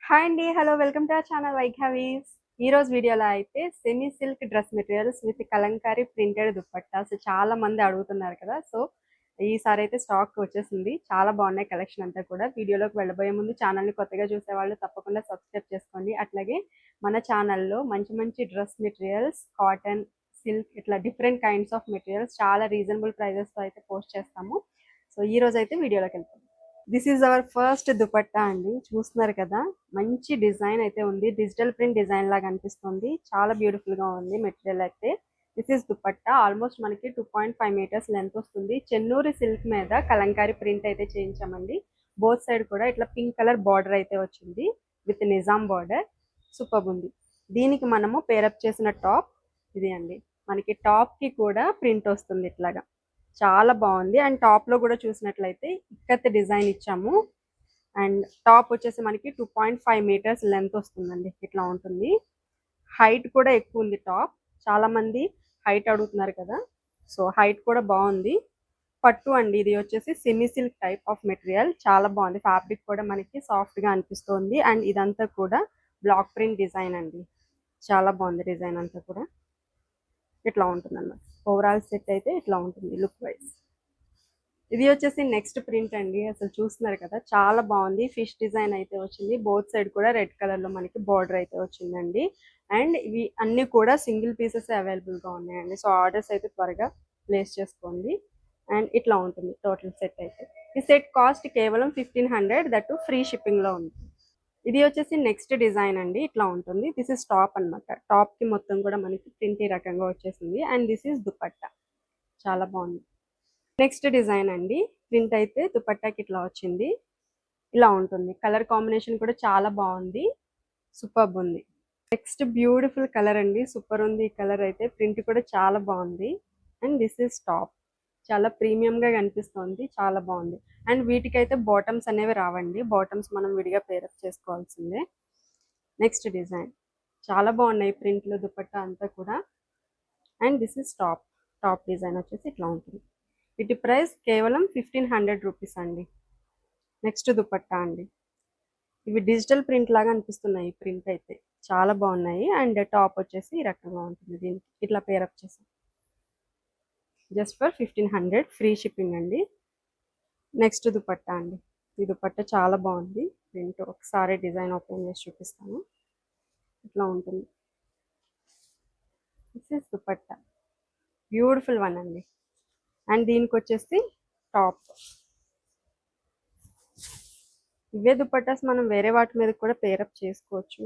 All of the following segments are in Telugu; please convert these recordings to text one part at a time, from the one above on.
హాయ్ అండి. Hello. Welcome to our channel వైఘావీస్. ఈరోజు వీడియోలో అయితే semi silk dress materials with Kalamkari printed dupatta. చాలా మంది అడుగుతున్నారు కదా. ఈసారి అయితే స్టాక్ వచ్చేసింది. చాలా బాగున్నాయి కలెక్షన్ అంతా కూడా. వీడియోలోకి వెళ్ళబోయే ముందు ఛానల్ని కొత్తగా చూసేవాళ్ళు తప్పకుండా సబ్స్క్రైబ్ చేసుకోండి. అట్లాగే మన ఛానల్లో మంచి మంచి డ్రెస్ మెటీరియల్స్, కాటన్, సిల్క్ ఇట్లా డిఫరెంట్ కైండ్స్ ఆఫ్ మెటీరియల్స్ చాలా రీజనబుల్ ప్రైజెస్తో అయితే పోస్ట్ చేస్తాము. ఈ రోజు అయితే వీడియోలోకి వెళ్తాం. This is our first dupatta అండి. చూస్తున్నారు కదా, మంచి డిజైన్ అయితే ఉంది. డిజిటల్ ప్రింట్ డిజైన్ లాగా అనిపిస్తుంది. చాలా బ్యూటిఫుల్ గా ఉంది మెటీరియల్ అయితే. This is dupatta. ఆల్మోస్ట్ మనకి 2.5 మీటర్స్ లెంత్ వస్తుంది. చెన్నూరి సిల్క్ మీద కలంకారీ ప్రింట్ అయితే చేయించామండి. బోత్ సైడ్ కూడా ఇట్లా పింక్ కలర్ బార్డర్ అయితే వచ్చింది విత్ నిజాం బార్డర్. సూపర్ ఉంది. దీనికి మనము పేరప్ చేసిన టాప్ ఇది అండి. మనకి టాప్ కి కూడా ప్రింట్ వస్తుంది ఇట్లాగా. చాలా బాగుంది. అండ్ టాప్ లో కూడా చూసినట్లయితే ఇక్కత్ డిజైన్ ఇచ్చాము. అండ్ టాప్ వచ్చేసి మనకి 2.5 మీటర్స్ లెంత్ వస్తుందండి. ఇట్లా ఉంటుంది. హైట్ కూడా ఎక్కువ ఉంది టాప్. చాలా మంది హైట్ అడుగుతున్నారు కదా, సో హైట్ కూడా బాగుంది. పట్టు అండి. ఇది వచ్చేసి semi silk type of material. చాలా బాగుంది. ఫ్యాబ్రిక్ కూడా మనకి సాఫ్ట్ గా అనిపిస్తుంది. అండ్ ఇదంతా కూడా బ్లాక్ ప్రింట్ డిజైన్ అండి. చాలా బాగుంది డిజైన్ అంతా కూడా. ఇట్లా ఉంటుంది అన్నమాట. ఓవరాల్ సెట్ అయితే ఇట్లా ఉంటుంది లుక్ వైజ్. ఇది వచ్చేసి నెక్స్ట్ ప్రింట్ అండి. అసలు చూస్తున్నారు కదా, చాలా బాగుంది. ఫిష్ డిజైన్ అయితే వచ్చింది. బోత్ సైడ్ కూడా రెడ్ కలర్ లో మనకి బార్డర్ అయితే వచ్చిందండి. అండ్ ఇవి అన్ని కూడా సింగిల్ పీసెస్ అవైలబుల్ గా ఉన్నాయండి. సో ఆర్డర్స్ అయితే త్వరగా ప్లేస్ చేసుకోండి. అండ్ ఇట్లా ఉంటుంది టోటల్ సెట్ అయితే. ఈ సెట్ కాస్ట్ కేవలం 1500, దట్టు ఫ్రీ షిప్పింగ్ లో ఉంది. ఇది వచ్చేసి నెక్స్ట్ డిజైన్ అండి. ఇట్లా ఉంటుంది. దిస్ ఇస్ టాప్ అనమాట. టాప్ కి మొత్తం కూడా మనకి ప్రింట్ ఈ రకంగా వచ్చేసింది. And this is dupatta. చాలా బాగుంది. నెక్స్ట్ డిజైన్ అండి. ప్రింట్ అయితే దుపట్టాకి ఇట్లా వచ్చింది. ఇలా ఉంటుంది. కలర్ కాంబినేషన్ కూడా చాలా బాగుంది. సూపర్బ్ ఉంది. నెక్స్ట్ బ్యూటిఫుల్ కలర్ అండి. సూపర్ ఉంది ఈ కలర్ అయితే. ప్రింట్ కూడా చాలా బాగుంది. And this is top. చాలా ప్రీమియం గా కనిపిస్తుంది. చాలా బాగుంది. అండ్ వీటికైతే బాటమ్స్ అనేవి రావండి. బాటమ్స్ మనం విడిగా పేరప్ చేసుకోవాల్సిందే. Next design. చాలా బాగున్నాయి ప్రింట్లు దుపట్టా అంతా కూడా. And this is top. Top design వచ్చేసి ఇట్లా ఉంటుంది. వీటి ప్రైస్ కేవలం 1500 రూపీస్ అండి. నెక్స్ట్ దుపట్టా అండి. ఇవి డిజిటల్ ప్రింట్ లాగా అనిపిస్తున్నాయి ప్రింట్ అయితే. చాలా బాగున్నాయి. అండ్ టాప్ వచ్చేసి ఈ రకంగా ఉంటుంది. దీనికి ఇట్లా పేరప్ చేసాం. జస్ట్ ఫర్ 1500 ఫ్రీ షిప్పింగ్ అండి. నెక్స్ట్ దుపట్టా అండి. ఈ దుపట్టా చాలా బాగుంది. ప్రింట్ ఒకసారి డిజైన్ ఓపెన్ చేసి చూపిస్తాను. ఇట్లా ఉంటుంది. This is dupatta. Beautiful one అండి. అండ్ దీనికి వచ్చేసి టాప్. ఇవే దుపట్టాస్ మనం వేరే వాటి మీద కూడా పేరప్ చేసుకోవచ్చు.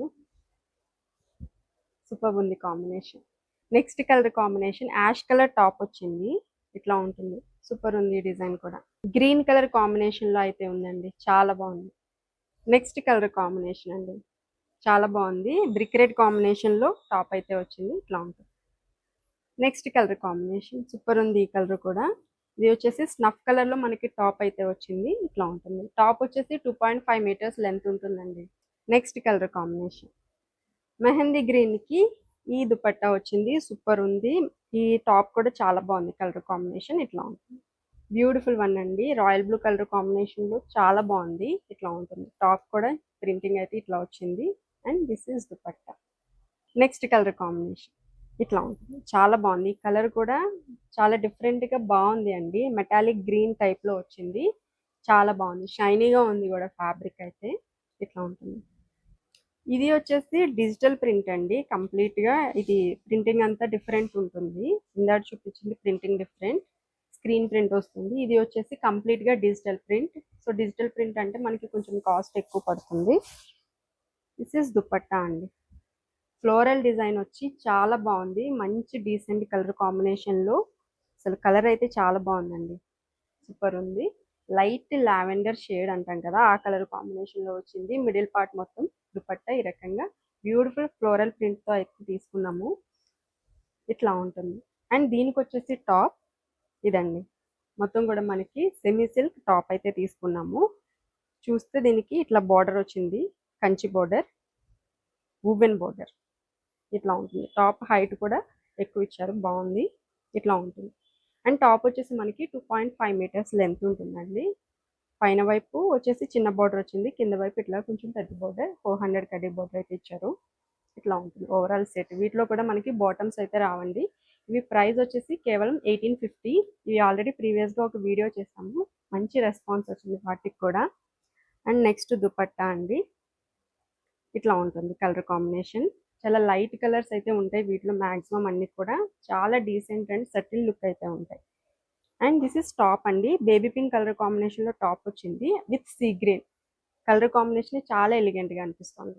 సూపర్ ఉంది combination. Next colour combination ash colour top వచ్చింది. ఇట్లా ఉంటుంది. సూపర్ ఉంది డిజైన్ కూడా. గ్రీన్ కలర్ కాంబినేషన్ లో అయితే ఉందండి. చాలా బాగుంది. నెక్స్ట్ కలర్ కాంబినేషన్ అండి. చాలా బాగుంది. బ్రిక్ రెడ్ కాంబినేషన్ లో టాప్ అయితే వచ్చింది. ఇట్లా ఉంటుంది. నెక్స్ట్ కలర్ కాంబినేషన్ సూపర్ ఉంది. ఈ కలర్ కూడా. ఇది వచ్చేసి స్నఫ్ కలర్ లో మనకి టాప్ అయితే వచ్చింది. ఇట్లా ఉంటుంది. టాప్ వచ్చేసి 2.5 మీటర్స్ లెంత్ ఉంటుందండి. Next colour combination mehndi green కి ఈ దుపట్టా వచ్చింది. సూపర్ ఉంది. ఈ టాప్ కూడా చాలా బాగుంది. కలర్ కాంబినేషన్ ఇట్లా ఉంటుంది. బ్యూటిఫుల్ వన్ అండి. రాయల్ బ్లూ కలర్ కాంబినేషన్ లో చాలా బాగుంది. ఇట్లా ఉంటుంది. టాప్ కూడా ప్రింటింగ్ అయితే ఇట్లా వచ్చింది. And this is dupatta. Next colour combination ఇట్లా ఉంటుంది. చాలా బాగుంది. ఈ కలర్ కూడా చాలా డిఫరెంట్ గా బాగుంది అండి. మెటాలిక్ గ్రీన్ టైప్ లో వచ్చింది. చాలా బాగుంది. షైనీగా ఉంది కూడా ఫ్యాబ్రిక్ అయితే. ఇట్లా ఉంటుంది. ఇది వచ్చేసి డిజిటల్ ప్రింట్ అండి. కంప్లీట్ గా ఇది ప్రింటింగ్ అంతా డిఫరెంట్ ఉంటుంది. ఇందాక చూపించింది ప్రింటింగ్ డిఫరెంట్. స్క్రీన్ ప్రింట్ వస్తుంది. ఇది వచ్చేసి కంప్లీట్ గా digital print. So digital print అంటే మనకి కొంచెం కాస్ట్ ఎక్కువ పడుతుంది. దిస్ ఇస్ దుపట్టా అండి. ఫ్లోరల్ డిజైన్ వచ్చి చాలా బాగుంది. మంచి డీసెంట్ కలర్ కాంబినేషన్ లో. అసలు కలర్ అయితే చాలా బాగుందండి. సూపర్ ఉంది. లైట్ లావెండర్ షేడ్ అంటాం కదా, ఆ కలర్ కాంబినేషన్ లో వచ్చింది. మిడిల్ పార్ట్ మొత్తం దుపట్టా ఈ రకంగా బ్యూటిఫుల్ ఫ్లోరల్ ప్రింట్ తో అయితే తీసుకున్నాము. ఇట్లా ఉంటుంది. అండ్ దీనికి వచ్చేసి టాప్ ఇదండి. మొత్తం కూడా మనకి సెమీ సిల్క్ టాప్ అయితే తీసుకున్నాము. చూస్తే దీనికి ఇట్లా బార్డర్ వచ్చింది. Kanchi border, woven border. ఇట్లా ఉంటుంది. టాప్ హైట్ కూడా ఎక్కువ ఇచ్చారు. బాగుంది. ఇట్లా ఉంటుంది. అండ్ టాప్ వచ్చేసి మనకి 2.5 మీటర్స్ లెంత్ ఉంటుందండి. పైన వైపు వచ్చేసి చిన్న బార్డర్ వచ్చింది, కింద వైపు ఇట్లా కొంచెం పెద్ద బార్డర్ 400 కడ్డీ బార్డర్ అయితే ఇచ్చారు. ఇట్లా ఉంటుంది ఓవరాల్ సెట్. వీటిలో కూడా మనకి బాటమ్స్ అయితే రావండి. ఇవి ప్రైస్ వచ్చేసి కేవలం 1850. ఇవి ఆల్రెడీ ప్రీవియస్గా ఒక వీడియో చేసాము, మంచి రెస్పాన్స్ వచ్చింది వాటికి కూడా. అండ్ నెక్స్ట్ దుపట్టా అండి, ఇట్లా ఉంటుంది కలర్ కాంబినేషన్. చాలా లైట్ కలర్స్ అయితే ఉంటాయి వీటిలో మ్యాక్సిమం అన్ని కూడా. చాలా డీసెంట్ అండ్ సటిల్ లుక్ అయితే ఉంటాయి. అండ్ దిస్ ఇస్ టాప్ అండి, బేబీ పింక్ కలర్ కాంబినేషన్లో టాప్ వచ్చింది with sea green colour combination, చాలా ఎలిగెంట్గా అనిపిస్తుంది.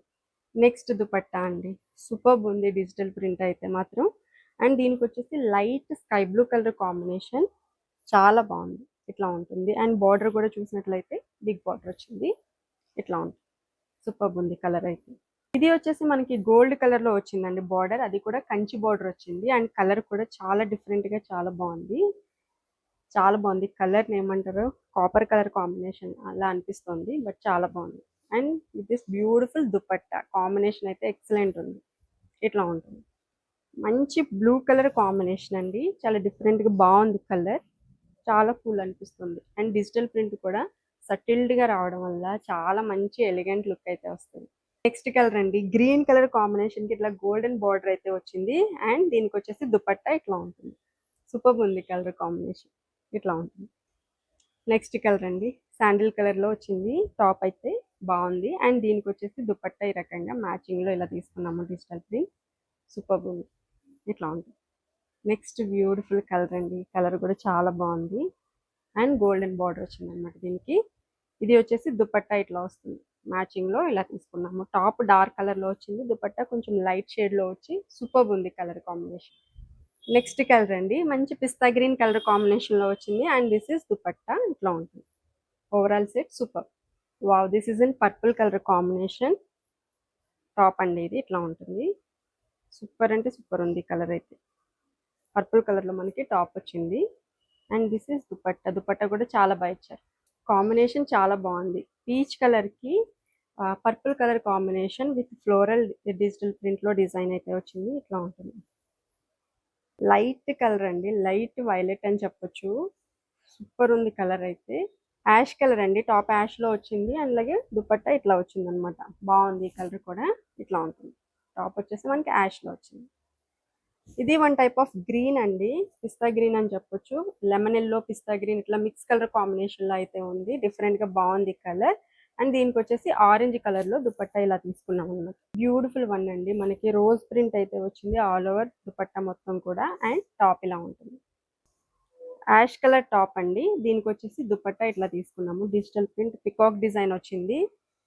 నెక్స్ట్ దుపట్టా అండి, సూపర్బ్ ఉంది డిజిటల్ ప్రింట్ అయితే మాత్రం. అండ్ దీనికి వచ్చేసి light sky blue colour combination, చాలా బాగుంది. ఇట్లా ఉంటుంది. అండ్ బార్డర్ కూడా చూసినట్లయితే బిగ్ బార్డర్ వచ్చింది, ఇట్లా ఉంటుంది. సూపర్బ్ ఉంది కలర్ అయితే. ఇది వచ్చేసి మనకి గోల్డ్ కలర్లో వచ్చిందండి బార్డర్, అది కూడా కంచి బార్డర్ వచ్చింది. అండ్ కలర్ కూడా చాలా డిఫరెంట్గా చాలా బాగుంది. చాలా బాగుంది కలర్, ఏమంటారు కాపర్ కలర్ కాంబినేషన్ అలా అనిపిస్తుంది, బట్ చాలా బాగుంది. And with this beautiful dupatta combination అయితే ఎక్సలెంట్ ఉంది. ఇట్లా ఉంటుంది. మంచి బ్లూ కలర్ కాంబినేషన్ అండి, చాలా డిఫరెంట్గా బాగుంది కలర్, చాలా కూల్ అనిపిస్తుంది. అండ్ డిజిటల్ ప్రింట్ కూడా సటిల్డ్గా రావడం వల్ల చాలా మంచి ఎలిగెంట్ లుక్ అయితే వస్తుంది. నెక్స్ట్ కలర్ అండి, గ్రీన్ కలర్ కాంబినేషన్కి ఇట్లా గోల్డెన్ బార్డర్ అయితే వచ్చింది. అండ్ దీనికి వచ్చేసి దుపట్టా ఇట్లా ఉంటుంది. సూపర్ ఉంది కలర్ కాంబినేషన్, ఇట్లా ఉంటుంది. నెక్స్ట్ కలర్ అండి, శాండిల్ కలర్లో వచ్చింది టాప్ అయితే బాగుంది. అండ్ దీనికి వచ్చేసి దుపట్టా ఈ రకంగా మ్యాచింగ్లో ఇలా తీసుకున్నాము డిజిటల్ ప్రింట్, సూపర్ ఉంది, ఇట్లా ఉంటుంది. నెక్స్ట్ బ్యూటిఫుల్ కలర్ అండి, కలర్ కూడా చాలా బాగుంది. అండ్ గోల్డెన్ బార్డర్ వచ్చింది అనమాట దీనికి. ఇది వచ్చేసి దుపట్టా ఇట్లా వస్తుంది, మ్యాచింగ్లో ఇలా తీసుకున్నాము. టాప్ డార్క్ కలర్లో వచ్చింది, దుపట్టా కొంచెం లైట్ షేడ్లో వచ్చి సూపర్ ఉంది కలర్ కాంబినేషన్. నెక్స్ట్ కలర్ అండి, మంచి పిస్తా గ్రీన్ కలర్ కాంబినేషన్లో వచ్చింది. అండ్ దిస్ ఇస్ దుపట్టా, ఇట్లా ఉంటుంది. Overall set super. Wow, this is in purple colour combination top అండి, ఇది ఇట్లా ఉంటుంది. సూపర్ అంటే సూపర్ ఉంది కలర్ అయితే. పర్పుల్ కలర్లో మనకి టాప్ వచ్చింది. And this is dupatta, dupatta కూడా చాలా బాగా ఇచ్చారు. కాంబినేషన్ చాలా బాగుంది. పీచ్ కలర్కి purple colour combination with floral digital ప్రింట్లో డిజైన్ అయితే వచ్చింది, ఇట్లా ఉంటుంది. లైట్ కలర్ అండి, లైట్ వైలెట్ అని చెప్పొచ్చు, సూపర్ ఉంది కలర్ అయితే. యాష్ కలర్ అండి, టాప్ యాష్లో వచ్చింది. అండ్ అలాగే దుపట్టా ఇట్లా వచ్చింది అనమాట, బాగుంది కలర్ కూడా, ఇట్లా ఉంటుంది. టాప్ వచ్చేసి మనకి యాష్లో వచ్చింది. ఇది వన్ టైప్ ఆఫ్ గ్రీన్ అండి, పిస్తా గ్రీన్ అని చెప్పొచ్చు. లెమన్ ఎల్లో పిస్తా గ్రీన్ ఇట్లా మిక్స్ కలర్ కాంబినేషన్లో అయితే ఉంది, డిఫరెంట్గా బాగుంది కలర్. అండ్ దీనికి వచ్చేసి ఆరెంజ్ కలర్లో దుపట్టా ఇలా తీసుకున్నాం అనమాట. బ్యూటిఫుల్ వన్ అండి, మనకి రోజ్ ప్రింట్ అయితే వచ్చింది ఆల్ ఓవర్ దుపట్టా మొత్తం కూడా. అండ్ టాప్ ఇలా ఉంటుంది. యాష్ కలర్ టాప్ అండి, దీనికి వచ్చేసి దుపట్టా ఇట్లా తీసుకున్నాము. డిజిటల్ ప్రింట్ పికాక్ డిజైన్ వచ్చింది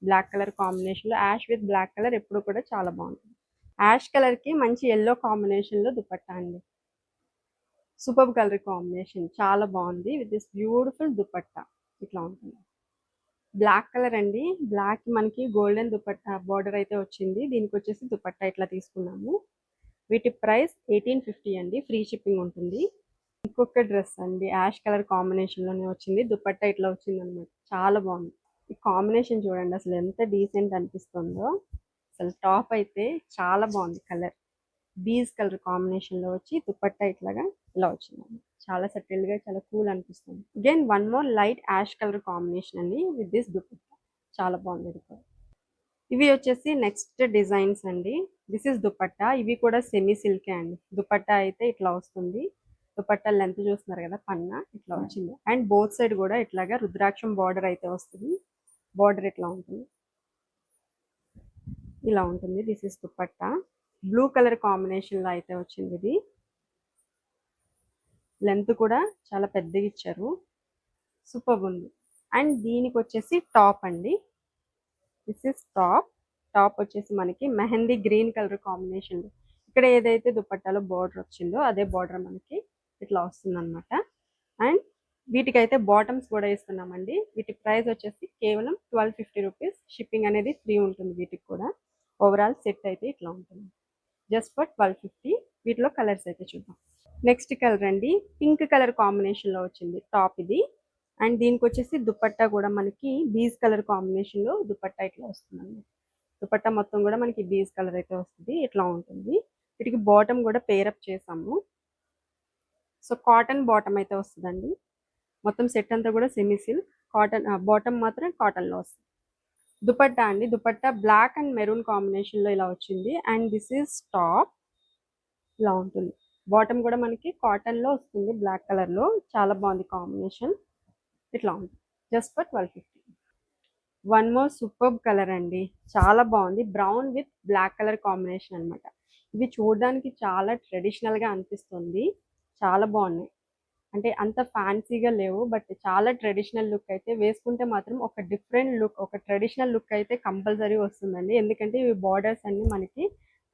బ్లాక్ కలర్ కాంబినేషన్లో. యాష్ విత్ బ్లాక్ కలర్ ఎప్పుడు కూడా చాలా బాగుంటుంది. యాష్ కలర్కి మంచి ఎల్లో కాంబినేషన్లో దుపట్టా అండి, సూపర్ కలర్ కాంబినేషన్, చాలా బాగుంది. విత్ దిస్ బ్యూటిఫుల్ దుపట్టా ఇట్లా ఉంటుంది. బ్లాక్ కలర్ అండి, బ్లాక్ మనకి గోల్డెన్ దుపట్టా బార్డర్ అయితే వచ్చింది. దీనికి వచ్చేసి దుపట్టా ఇట్లా తీసుకున్నాము. వీటి ప్రైస్ 1850 అండి, ఫ్రీ షిప్పింగ్ ఉంటుంది. ఇంకొక డ్రెస్ అండి, యాష్ కలర్ కాంబినేషన్లోనే వచ్చింది, దుపట్టా ఇట్లా వచ్చింది అనమాట, చాలా బాగుంది. ఈ కాంబినేషన్ చూడండి అసలు ఎంత డీసెంట్ అనిపిస్తుందో. అసలు టాప్ అయితే చాలా బాగుంది కలర్, బీజ్ కలర్ కాంబినేషన్లో వచ్చి దుపట్టా ఇట్లాగా ఇలా వచ్చింది, చాలా సెటిల్డ్గా చాలా కూల్ అనిపిస్తుంది. Again one more light ash colour combination అండి విత్ దిస్ దుపట్టా, చాలా బాగుంది. ఇవి వచ్చేసి నెక్స్ట్ డిజైన్స్ అండి. దిస్ ఇస్ దుపట్టా, ఇవి కూడా సెమీ సిల్కే అండి. దుపట్టా అయితే ఇట్లా వస్తుంది, దుపట్టా లెంత్ చూస్తున్నారు కదా, పన్నా ఇట్లా వచ్చింది. అండ్ బోత్ సైడ్ కూడా ఇట్లాగా రుద్రాక్షం బార్డర్ అయితే వస్తుంది, బార్డర్ ఇట్లా ఉంటుంది, ఇలా ఉంటుంది. This is dupatta, blue colour కాంబినేషన్లో అయితే వచ్చింది. ఇది లెంత్ కూడా చాలా పెద్దగా ఇచ్చారు, సూపర్ ఉంది. అండ్ దీనికి వచ్చేసి టాప్ అండి, దిస్ ఇస్ టాప్. టాప్ వచ్చేసి మనకి మెహందీ గ్రీన్ కలర్ కాంబినేషన్, ఇక్కడ ఏదైతే దుపట్టాలో బార్డర్ వచ్చిందో అదే బార్డర్ మనకి ఇట్లా వస్తుంది అనమాట. అండ్ వీటికైతే బాటమ్స్ కూడా ఇస్తున్నామండి. వీటి ప్రైస్ వచ్చేసి కేవలం 1250 రూపీస్, షిప్పింగ్ అనేది ఫ్రీ ఉంటుంది వీటికి కూడా. ఓవరాల్ సెట్ అయితే ఇట్లా ఉంటుంది, జస్ట్ ఫర్ 1250. వీటిలో కలర్స్ అయితే చూద్దాం. నెక్స్ట్ కలర్ అండి, పింక్ కలర్ కాంబినేషన్లో వచ్చింది టాప్ ఇది. అండ్ దీనికి వచ్చేసి దుపట్టా కూడా మనకి బీజ్ కలర్ కాంబినేషన్లో దుపట్టా ఇట్లా వస్తుందండి. దుపట్టా మొత్తం కూడా మనకి బీజ్ కలర్ అయితే వస్తుంది, ఇట్లా ఉంటుంది. వీటికి బాటమ్ కూడా పేరప్ చేసాము. సో కాటన్ బాటమ్ అయితే వస్తుందండి. మొత్తం సెట్ అంతా కూడా సెమీ సిల్క్, కాటన్, బాటమ్ మాత్రం కాటన్లో వస్తుంది. దుపట్టా అండి, దుపట్టా బ్లాక్ అండ్ మెరూన్ కాంబినేషన్లో ఇలా వచ్చింది. అండ్ దిస్ ఈజ్ టాప్, ఇలా ఉంటుంది. బాటమ్ కూడా మనకి కాటన్లో వస్తుంది, బ్లాక్ కలర్లో. చాలా బాగుంది కాంబినేషన్. ఇట్లా ఉంది, just for 1250. One more superb colour అండి, చాలా బాగుంది. Brown with black colour combination అనమాట. ఇవి చూడడానికి చాలా ట్రెడిషనల్గా అనిపిస్తుంది, చాలా బాగున్నాయి. అంటే అంత ఫ్యాన్సీగా లేవు, బట్ చాలా ట్రెడిషనల్ లుక్ అయితే వేసుకుంటే మాత్రం ఒక డిఫరెంట్ లుక్, ఒక ట్రెడిషనల్ లుక్ అయితే కంపల్సరీ వస్తుందండి. ఎందుకంటే ఇవి బార్డర్స్ అన్ని మనకి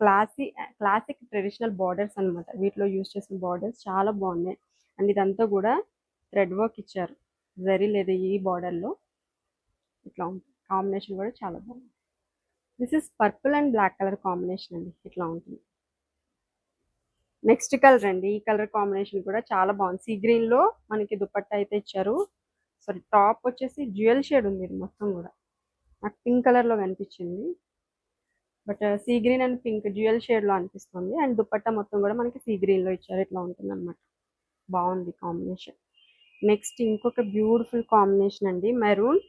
క్లాసిక్ ట్రెడిషనల్ బార్డర్స్ అనమాట. వీటిలో యూజ్ చేసిన బార్డర్స్ చాలా బాగున్నాయి. అండ్ ఇదంతా కూడా థ్రెడ్ వర్క్ ఇచ్చారు, జరీ లేదు ఈ బార్డర్లో. ఇట్లా ఉంటుంది, కాంబినేషన్ కూడా చాలా బాగుంది. This is purple and black colour combination అండి, ఇట్లా ఉంటుంది. నెక్స్ట్ కలర్ అండి, ఈ కలర్ కాంబినేషన్ కూడా చాలా బాగుంది. సీ గ్రీన్ లో మనకి దుపట్టా అయితే ఇచ్చారు. సారీ, టాప్ వచ్చేసి డ్యూయల్ షేడ్ ఉంది ఇది మొత్తం కూడా. నాకు పింక్ కలర్ లో కనిపించింది, but sea green and pink dual shade లో అనిపిస్తుంది. అండ్ దుపట్టా మొత్తం కూడా మనకి సీ గ్రీన్ లో ఇచ్చారు, ఇట్లా ఉంటుంది అనమాట. బాగుంది కాంబినేషన్. నెక్స్ట్ ఇంకొక బ్యూటిఫుల్ కాంబినేషన్ అండి, మెరూన్.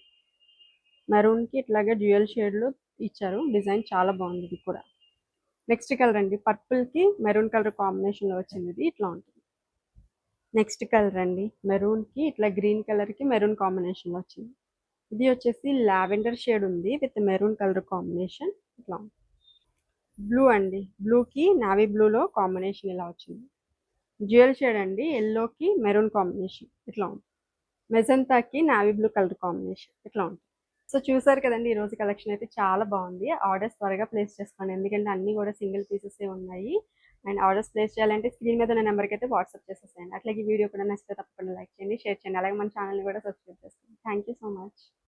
మెరూన్ కి ఇట్లాగే డ్యూయల్ షేడ్ లో ఇచ్చారు డిజైన్, చాలా బాగుంది ఇది కూడా. నెక్స్ట్ కలర్ అండి, పర్పుల్ కి మెరూన్ కలర్ కాంబినేషన్ లో వచ్చింది ఇది, ఇట్లా ఉంటుంది. నెక్స్ట్ కలర్ అండి, మెరూన్ కి ఇట్లా గ్రీన్ కలర్ కి మెరూన్ కాంబినేషన్ లో వచ్చింది. ఇది వచ్చేసి లావెండర్ షేడ్ ఉంది విత్ మెరూన్ కలర్ కాంబినేషన్, ఇట్లా ఉంది. బ్లూ అండి, బ్లూ కి నావీ బ్లూ లో కాంబినేషన్ ఇలా వచ్చింది. డ్యూయల్ షేడ్ అండి, ఎల్లో కి మెరూన్ కాంబినేషన్, ఇట్లా ఉంది. మెజంతాకి నావీ బ్లూ కలర్ కాంబినేషన్, ఇట్లా ఉంటుంది. సో చూసారు కదండి, ఈ రోజు కలెక్షన్ అయితే చాలా బాగుంది. ఆర్డర్స్ త్వరగా ప్లేస్ చేసుకోండి, ఎందుకంటే అన్ని కూడా సింగిల్ పీసెస్ ఉన్నాయి. అండ్ ఆర్డర్స్ ప్లేస్ చేయాలంటే స్క్రీన్ మీద ఉన్న నెంబర్కి అయితే వాట్సాప్ చేసేసేయండి. అట్లాగే ఈ వీడియో కూడా నచ్చితే తప్పకుండా లైక్ చేయండి, షేర్ చేయండి. అలాగే మన ఛానల్ని కూడా సబ్స్క్రైబ్ చేసుకోండి. Thank you so much.